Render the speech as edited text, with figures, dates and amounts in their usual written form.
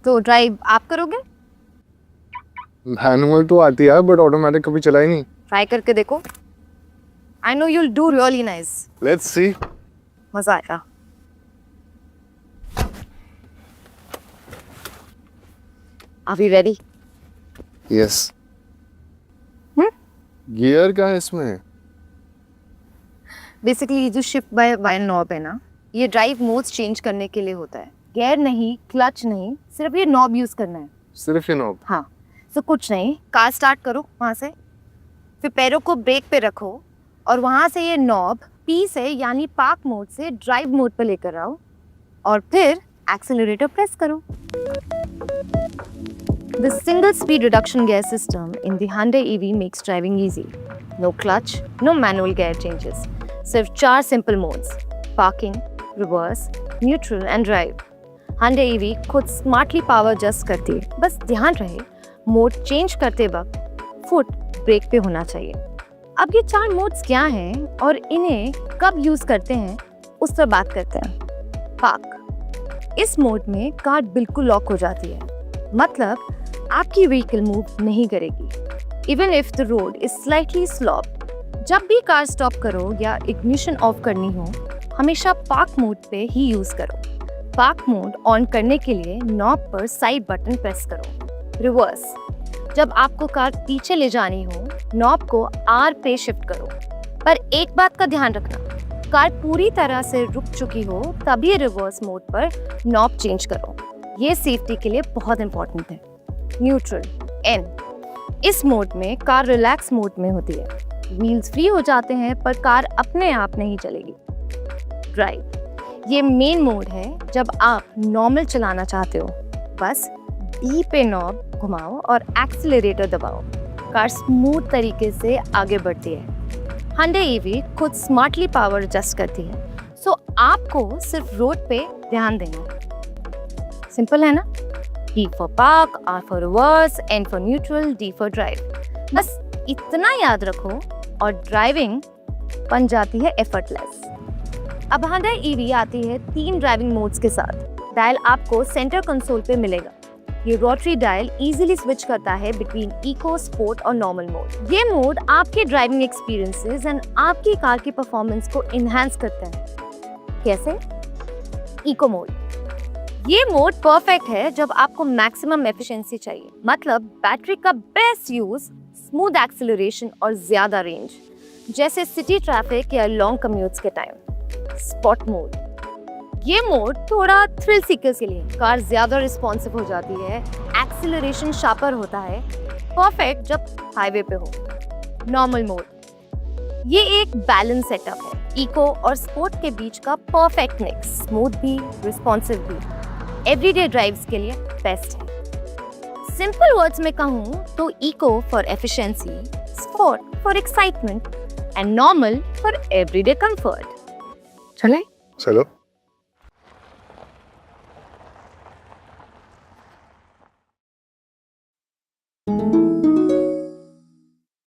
तो ड्राइव आप करोगे? मैनुअल तो आती है बट ऑटोमेटिक कभी चला ही नहीं। ट्राई करके देखो। I know you'll do really nice. Let's see. मजा आएगा। Are we ready? Yes. Hmm? Gear का है इसमें? बेसिकली ये जो शिफ्ट बाय वायर नॉब है ना, ये ड्राइव मोड्स चेंज करने के लिए होता है। गियर नहीं, क्लच नहीं, सिर्फ ये नॉब यूज करना है। सिर्फ ये नॉब? हाँ, तो कुछ नहीं, कार स्टार्ट करो वहाँ से, फिर पैरों को ब्रेक पे रखो और वहाँ से ये नॉब पी से यानी पार्क मोड से ड्राइव मोड पे लेकर आओ और फिर एक्सेलरेटर प्रेस करो। The single speed reduction gear system in the Hyundai EV makes driving easy. No clutch, no manual gear changes. सिर्फ 4 simple modes, parking, reverse, neutral and drive. Hyundai EV खुद smartly power adjust करती है। बस ध्यान रहे mode change करते वक्त foot break पे होना चाहिए। अब ये 4 मोड्स क्या हैं और इन्हें कब यूज करते हैं उस पर बात करते हैं। पार्क, इस मोड में कार बिल्कुल लॉक हो जाती है, मतलब आपकी व्हीकल मूव नहीं करेगी even if the road is slightly slope. जब भी कार स्टॉप करो या इग्निशन ऑफ करनी हो, हमेशा पार्क मोड पे ही यूज करो। पार्क मोड ऑन करने के लिए नॉब पर साइड बटन प्रेस करो। रिवर्स, जब आपको कार पीछे ले जानी हो, नॉब को आर पे शिफ्ट करो। पर एक बात का ध्यान रखना, कार पूरी तरह से रुक चुकी हो तभी रिवर्स मोड पर नॉब चेंज करो। ये सेफ्टी के लिए बहुत इंपॉर्टेंट है। न्यूट्रल, एन, इस मोड में कार रिलैक्स मोड में होती है। व्हील्स फ्री हो जाते हैं पर कार अपने आप नहीं चलेगी। ड्राइव, ये मेन मोड है जब आप नॉर्मल चलाना चाहते हो। बस डी पे नॉब घुमाओ और एक्सीलरेटर दबाओ, कार स्मूथ तरीके से आगे बढ़ती है। Hyundai EV खुद स्मार्टली पावर एडजस्ट करती है, सो आपको सिर्फ रोड पे ध्यान देना है। सिंपल है ना? P for park, R for reverse, N for neutral, D for drive। बस इतना याद रखो और ड्राइविंग बन जाती है एफर्टलेस। अब Hyundai EV आती है 3 ड्राइविंग मोड्स के साथ। डायल आपको सेंटर कंसोल पे मिलेगा। ये रोटरी डायल इजीली स्विच करता है बिटवीन इको, स्पोर्ट और नॉर्मल मोड। ये मोड आपके ड्राइविंग एक्सपीरियंसेस एंड आपकी कार की परफॉर्मेंस को इनहैंस करते हैं। कैसे? इको मोड, ये मोड परफेक्ट है जब आपको मैक्सिमम एफिशिएंसी चाहिए, मतलब बैटरी का बेस्ट यूज, स्मूथ एक्सेलरेशन और ज्यादा रेंज, जैसे सिटी ट्रैफिक या लॉन्ग कम्यूट्स के टाइम। स्पॉट मोड, ये मोड थोड़ा थ्रिल सीकर्स के लिए, कार ज्यादा रिस्पॉन्सिव हो जाती है, एक्सेलरेशन शार्पर होता है, परफेक्ट जब हाईवे पे हो। नॉर्मल मोड, ये एक बैलेंस सेटअप है, इको और स्पोर्ट के बीच का परफेक्ट मिक्स, स्मूथ भी, रिस्पॉन्सिव भी, एवरीडे ड्राइव्स के लिए बेस्ट है। सिंपल वर्ड्स में कहूँ तो eco for efficiency, sport for excitement and normal for everyday comfort. चले? चलो।